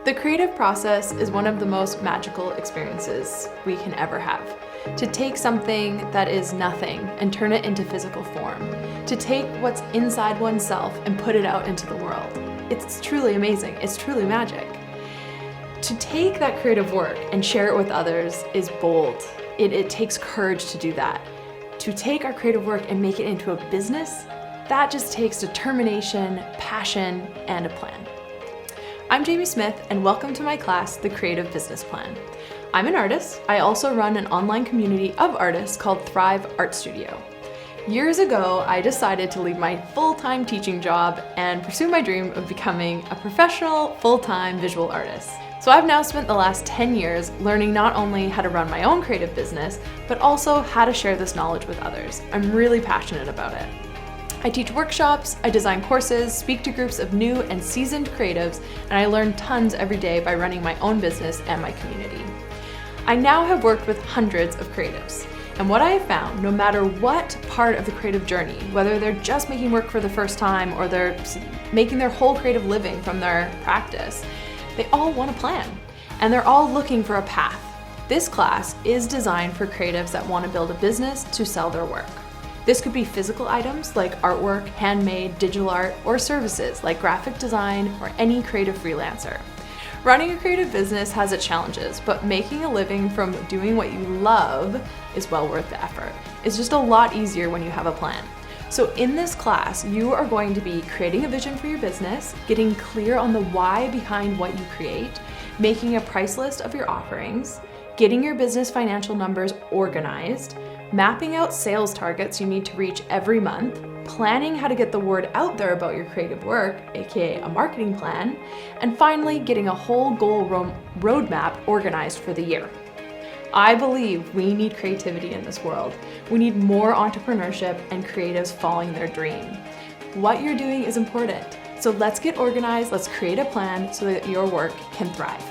The creative process is one of the most magical experiences we can ever have. To take something that is nothing and turn it into physical form. To take what's inside oneself and put it out into the world. It's truly amazing. It's truly magic. To take that creative work and share it with others is bold. It takes courage to do that. To take our creative work and make it into a business, that just takes determination, passion, and a plan. I'm Jamie Smith, and welcome to my class, The Creative Business Plan. I'm an artist. I also run an online community of artists called Thrive Art Studio. Years ago, I decided to leave my full-time teaching job and pursue my dream of becoming a professional, full-time visual artist. So I've now spent the last 10 years learning not only how to run my own creative business, but also how to share this knowledge with others. I'm really passionate about it. I teach workshops, I design courses, speak to groups of new and seasoned creatives, and I learn tons every day by running my own business and my community. I now have worked with hundreds of creatives, and what I have found, no matter what part of the creative journey, whether they're just making work for the first time or they're making their whole creative living from their practice, they all want a plan, and they're all looking for a path. This class is designed for creatives that want to build a business to sell their work. This could be physical items like artwork, handmade, digital art, or services like graphic design or any creative freelancer. Running a creative business has its challenges, but making a living from doing what you love is well worth the effort. It's just a lot easier when you have a plan. So in this class, you are going to be creating a vision for your business, getting clear on the why behind what you create, making a price list of your offerings, getting your business financial numbers organized, mapping out sales targets you need to reach every month, planning how to get the word out there about your creative work, aka a marketing plan, and finally getting a whole goal roadmap organized for the year. I believe we need creativity in this world. We need more entrepreneurship and creatives following their dream. What you're doing is important. So let's get organized, let's create a plan so that your work can thrive.